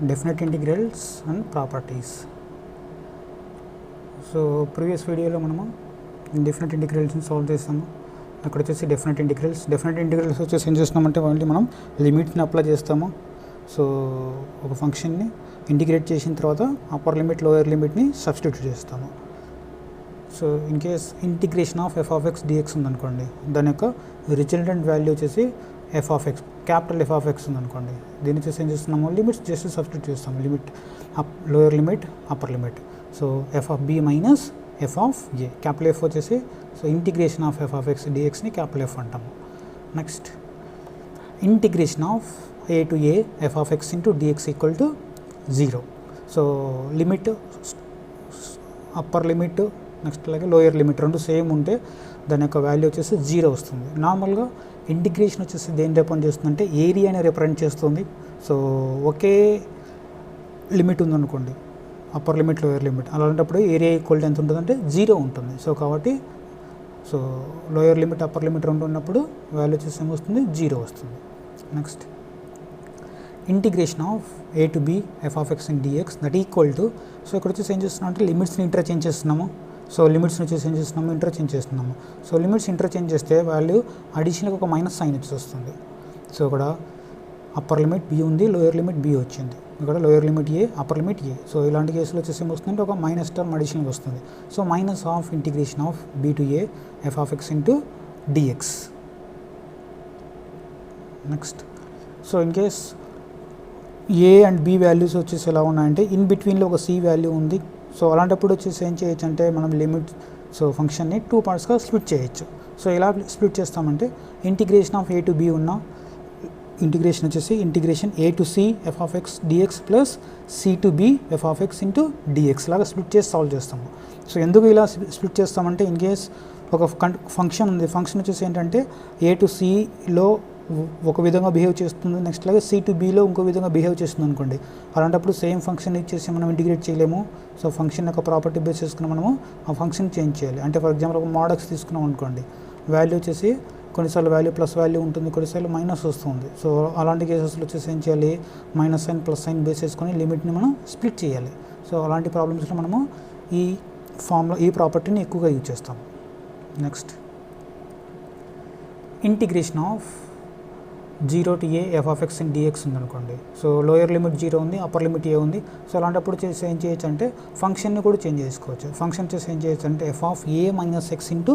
definite integrals and properties. So previous వీడియోలో మనము definite ఇంటిగ్రల్స్ని solve చేస్తాము. అక్కడ వచ్చేసి డెఫినెట్ ఇంటిగ్రల్స్ వచ్చేసి ఏం చేస్తున్నామంటే ఓన్లీ మనం లిమిట్ని అప్లై చేస్తాము. సో ఒక ఫంక్షన్ని ఇంటిగ్రేట్ చేసిన తర్వాత అప్పర్ లిమిట్ లోయర్ లిమిట్ని సబ్స్టిట్యూట్ చేస్తాము. So in case integration of F of X dx ఉందనుకోండి, దాని యొక్క రిజల్టెంట్ వాల్యూ వచ్చేసి F of X, capital F of X ఉందనుకోండి, దీన్ని వచ్చేసి ఏం చేస్తున్నాము, లిమిట్స్ జస్ట్ సబ్స్టిట్యూట్ చేస్తాము. Limit lower limit upper limit. So F of B minus F of A, capital F వచ్చేసి so integration of F of X డిఎక్స్ని capital F అంటాము. Next integration of A to A F of X into DX equal to 0. So limit upper limit next అలాగే lower limit రెండు same ఉంటే దాని యొక్క value వచ్చేసి 0 వస్తుంది. నార్మల్గా ఇంటిగ్రేషన్ వచ్చేసి దేని రిప్రజెంట్ చేస్తుందంటే ఏరియాని రిప్రజెంట్ చేస్తుంది. సో ఒకే లిమిట్ ఉందనుకోండి, అప్పర్ లిమిట్ లోయర్ లిమిట్, అలాంటప్పుడు ఏరియా ఈక్వల్ ఎంత ఉంటుందంటే 0 ఉంటుంది. సో కాబట్టి so lower limit upper limit రెండు ఉన్నప్పుడు వాల్యూ వచ్చేసి ఏమొస్తుంది, 0 వస్తుంది. Next integration of A to B F of X in DX that equal to, so ఇక్కడ వచ్చేసి ఏం చేస్తున్నాం అంటే లిమిట్స్ని ఇంటర్చేంజ్ చేస్తున్నాము. సో లిమిట్స్ని వచ్చేసి ఏం చేస్తున్నాము, ఇంటర్చేంజ్ చేస్తున్నాము. సో లిమిట్స్ ఇంటర్చేంజ్ చేస్తే వాల్యూ అడిషనల్గా ఒక మైనస్ సైన్ వచ్చి వస్తుంది. సో ఇక్కడ అప్పర్ లిమిట్ బి ఉంది, లోయర్ లిమిట్ బి వచ్చింది, ఇక్కడ lower limit A upper limit A. So ఇలాంటి కేసులో వచ్చేసి ఏమొస్తుందంటే ఒక మైనస్ టర్మ్ అడిషనల్గా వస్తుంది. So minus of integration of B to A F of X into DX. Next so in case A and B values వచ్చేసి ఎలా ఉన్నాయంటే ఇన్ బిట్వీన్లో ఒక సి వాల్యూ ఉంది. సో అలాంటప్పుడు వచ్చేసి ఏం చేయొచ్చు అంటే మనం లిమిట్ సో ఫంక్షన్ని 2 పార్ట్స్గా స్ప్లిట్ చేయొచ్చు. సో ఎలా స్ప్లిట్ చేస్తామంటే integration of A to B ఉన్న ఇంటిగ్రేషన్ వచ్చేసి integration A to C F of X DX plus C to B F of X into DX లాగా స్ప్లిట్ చేసి సాల్వ్ చేస్తాము. సో ఎందుకు ఇలా స్ప్లిట్ చేస్తామంటే ఇన్ కేస్ ఒక ఫంక్షన్ ఉంది, ఫంక్షన్ వచ్చేసి ఏంటంటే ఏ టు సిలో ఒక విధంగా బిహేవ్ చేస్తుంది, నెక్స్ట్ అలాగే సి టు బిలో ఇంకో విధంగా బిహేవ్ చేస్తుంది అనుకోండి. అలాంటప్పుడు సేమ్ ఫంక్షన్ ఇచ్చేసి మనం ఇంటిగ్రేట్ చేయలేము. సో ఫంక్షన్ యొక్క ప్రాపర్టీ బేస్ చేసుకుని మనము ఆ ఫంక్షన్ చేంజ్ చేయాలి. అంటే ఫర్ ఎగ్జాంపుల్ ఒక మోడ్ ఎక్స్ తీసుకున్నాం అనుకోండి, వాల్యూ వచ్చేసి కొన్నిసార్లు వాల్యూ ప్లస్ వాల్యూ ఉంటుంది, కొన్నిసార్లు మైనస్ వస్తుంది. సో అలాంటి కేసెస్లో వచ్చేసి ఏం చేయాలి, minus sign plus sign base చేసుకొని లిమిట్ని మనం స్ప్లిట్ చేయాలి. సో అలాంటి ప్రాబ్లమ్స్లో మనము ఈ ఫామ్లో ఈ ప్రాపర్టీని ఎక్కువగా యూజ్ చేస్తాం. Next integration of 0 to a F of X in DX ఉందనుకోండి. సో లోయర్ లిమిట్ 0 ఉంది, అప్పర్ లిమిట్ ఏ ఉంది. సో అలాంటప్పుడు చేసి ఏం చేయొచ్చు అంటే ఫంక్షన్ని కూడా చేంజ్ చేసుకోవచ్చు. ఫంక్షన్ చేసి ఏం చేయొచ్చు అంటే F of A minus X into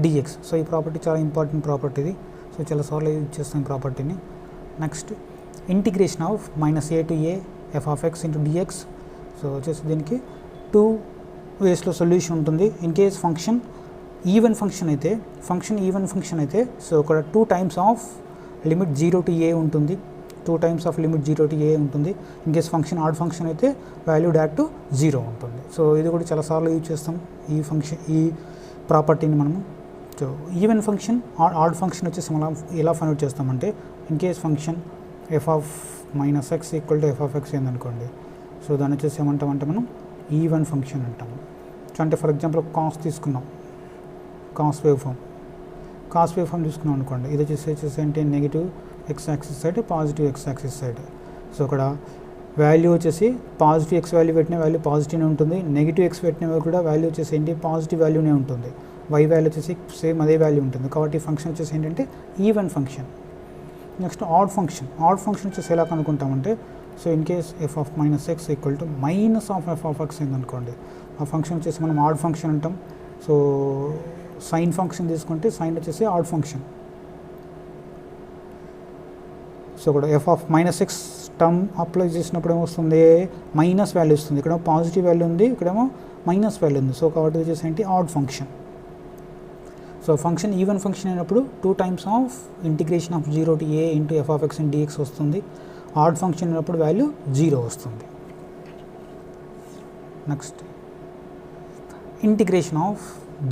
DX. So ఈ ప్రాపర్టీ చాలా ఇంపార్టెంట్ ప్రాపర్టీ ఇది. సో చాలాసార్లు యూజ్ చేస్తాం ఈ ప్రాపర్టీని. Next integration of minus A to A F of X into DX. So వచ్చేసి దీనికి 2 వేస్లో సొల్యూషన్ ఉంటుంది. In case function even function అయితే సో ఇక్కడ 2 times of limit 0 to a ఉంటుంది, 2 times of limit 0 to a ఉంటుంది. In case function odd function అయితే value dot to 0 ఉంటుంది. సో ఇది కూడా చాలాసార్లు యూజ్ చేస్తాం ఈ ప్రాపర్టీని మనము. So even function odd function వచ్చేసి మనం ఎలా ఫైండ్ అవుట్ చేస్తామంటే in case function F of minus X equal to F of X ఏందనుకోండి, సో దాన్ని వచ్చేసి ఏమంటామంటే మనం ఈవెన్ ఫంక్షన్ అంటాము. సో అంటే ఫర్ ఎగ్జాంపుల్ కాస్ తీసుకున్నాం, కాస్ వేవ్ ఫామ్ తీసుకున్నాం అనుకోండి, ఇది వచ్చేసి అంటే negative X axis side, positive X axis side. So ఇక్కడ వాల్యూ వచ్చేసి పాజిటివ్ ఎక్స్ వాల్యూ పెట్టిన వాల్యూ పాజిటివ్నే ఉంటుంది, నెగిటివ్ ఎక్స్ పెట్టిన కూడా వాల్యూ వచ్చేసి ఏంటి పాజిటివ్ వాల్యూనే ఉంటుంది, వై వాల్యూ వచ్చేసి సేమ్ అదే వాల్యూ ఉంటుంది. కాబట్టి ఫంక్షన్ వచ్చేసి ఏంటంటే even function. Next odd function వచ్చేసి ఎలా కనుక్కుంటామంటే so in case F of minus X equal to minus of F of X ఏందనుకోండి, ఆ ఫంక్షన్ వచ్చేసి మనం ఆడ్ ఫంక్షన్ అంటాం. సో సైన్ ఫంక్షన్ తీసుకుంటే సైన్ వచ్చేసి ఆడ్ ఫంక్షన్. సో ఇక్కడ F of minus X term apply చేసినప్పుడు ఏమొస్తుంది, మైనస్ వాల్యూ వస్తుంది. ఇక్కడేమో పాజిటివ్ వాల్యూ ఉంది, ఇక్కడేమో మైనస్ వాల్యూ ఉంది. సో కాబట్టి వచ్చేసి ఏంటి odd function. So function even function అయినప్పుడు 2 times of integration of 0 to a into F of X in DX వస్తుంది. ఆడ్ ఫంక్షన్ అయినప్పుడు వాల్యూ 0 వస్తుంది. Next integration of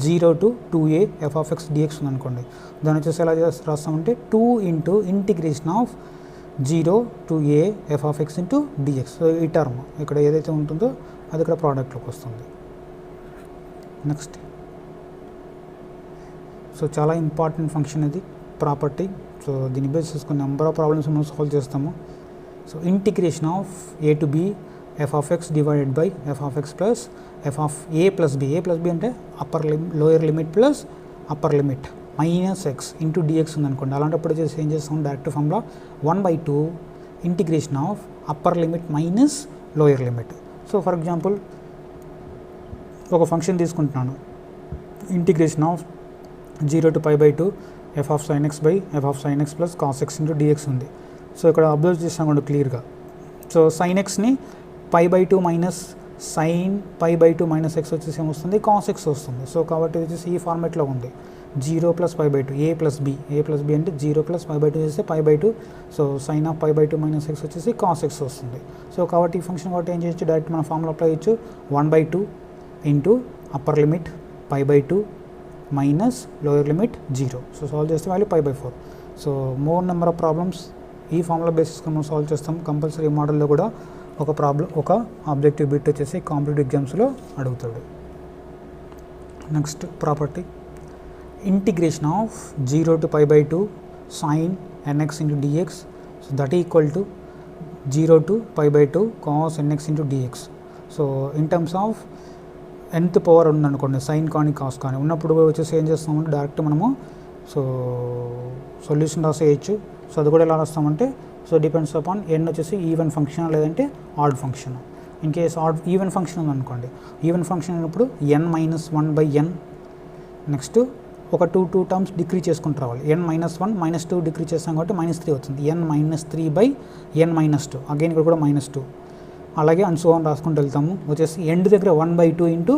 0 to 2a F of X dx ఉందనుకోండి, దాన్ని వచ్చేసి ఎలా రాస్తామంటే 2 into integration of 0 to a F of X into DX. So ఈ term ఇక్కడ ఏదైతే ఉంటుందో అది ఇక్కడ ప్రోడక్ట్లోకి వస్తుంది. నెక్స్ట్ సో చాలా ఇంపార్టెంట్ ఫంక్షన్ ఇది ప్రాపర్టీ. సో దీన్ని బేస్ చేసుకుని నెంబర్ ఆఫ్ ప్రాబ్లమ్స్ మనం సాల్వ్ చేస్తాము. So integration of A to B F of X divided by F of X plus F of A plus B అంటే lower limit plus upper limit minus X into dx ఉందనుకోండి. అలాంటప్పుడు వచ్చేసి ఏం చేస్తాం, direct formula 1/2 integration of upper limit minus lower limit. So for example ఒక function తీసుకుంటున్నాను, integration of 0 to π/2 F of sine X by F of sine X plus cos X into dx ఉంది. So ఇక్కడ observe చేసాం క్లియర్గా. So sine ఎక్స్ని π/2 minus sine π/2 minus X వచ్చేసి ఏమొస్తుంది, cos X వస్తుంది. సో కాబట్టి వచ్చేసి ఈ ఫార్మేట్లో ఉంది 0 + π/2 ఏ ప్లస్ బి అంటే 0 + π/2 చేస్తే π/2. So sine of π/2 minus X వచ్చేసి కాస్ ఎక్స్ వస్తుంది. సో కాబట్టి ఈ ఫంక్షన్ కాబట్టి ఏం చేయొచ్చు, డైరెక్ట్ మన ఫార్ములా అప్లై చేయొచ్చు. 1/2 into upper limit π/2 minus lower limit 0. So solve చేస్తే value π/4. So more number of problems ఈ ఫార్ములా బేసిస్గా మనం సాల్వ్ చేస్తాం. కంపల్సరీ మోడల్లో కూడా ఒక ఆబ్జెక్టివ్ బిట్ వచ్చేసి కాంపిటేటివ్ ఎగ్జామ్స్లో అడుగుతాడు. Next property, integration of 0 to π/2 sin nx into dx, so that equal to 0 to π/2 cos nx into dx. So in terms of nth power ఉందనుకోండి, సైన్ కానీ కాస్ కానీ ఉన్నప్పుడు వచ్చేసి ఏం చేస్తామంటే డైరెక్ట్ మనము సో సొల్యూషన్ రాసేయచ్చు. సో అది కూడా ఎలా రాస్తామంటే, సో డిపెండ్స్ అపాన్ n వచ్చేసి ఈవెన్ ఫంక్షన్ లేదంటే add function. In case even function ఉందనుకోండి, ఈవెన్ ఫంక్షన్ అయినప్పుడు n-1/n, నెక్స్ట్ ఒక టూ టర్మ్స్ డిక్రీజ్ చేసుకుంటూ రావాలి. n-1 -2 డిక్రీజ్ చేస్తాం కాబట్టి -3 అవుతుంది. n-3/n-2 అగైన్ ఇక్కడ కూడా -2, అలాగే అండ్ సో ఆన్ రాసుకుంటూ వెళ్తాము. వచ్చేసి ఎండ్ దగ్గర 1/2 ఇంటూ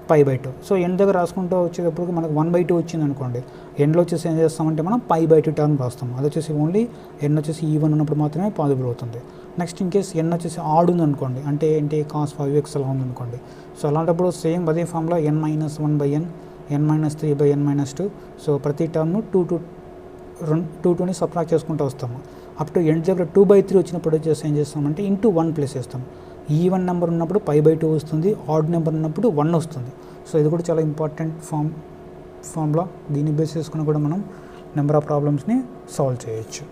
π/2. సో ఎండ్ దగ్గర రాసుకుంటూ వచ్చేటప్పుడు మనకు 1/2 వచ్చింది అనుకోండి, ఎండ్లో వచ్చేసి ఏం చేస్తామంటే మనం π/2 టర్మ్ రాస్తాం. అది వచ్చేసి ఓన్లీ n వచ్చేసి ఈవెన్ ఉన్నప్పుడు మాత్రమే పాసిబుల్ అవుతుంది. నెక్స్ట్ ఇన్ కేస్ n వచ్చేసి ఆడ్ ఉందనుకోండి, అంటే ఏంటి cos 5x అలా ఉందనుకోండి. సో అలాంటప్పుడు సేమ్ అదే ఫార్ములా n-1/n n-3/n-2. సో ప్రతి టర్మ్ 2ని సబ్ట్రాక్ట్ చేసుకుంటూ వస్తాము. అప్ టు ఎండ్ దగ్గర 2/3 వచ్చినప్పుడు వచ్చేసి ఏం చేస్తామంటే ఇంటూ 1 ప్లేస్ చేస్తాం. ఈవెన్ నెంబర్ ఉన్నప్పుడు π/2 వస్తుంది, ఆడ్ నెంబర్ ఉన్నప్పుడు 1 వస్తుంది. సో ఇది కూడా చాలా ఇంపార్టెంట్ ఫార్ములా. దీన్ని బేస్ చేసుకుని కూడా మనం నెంబర్ ఆఫ్ ప్రాబ్లమ్స్ని సాల్వ్ చేయొచ్చు.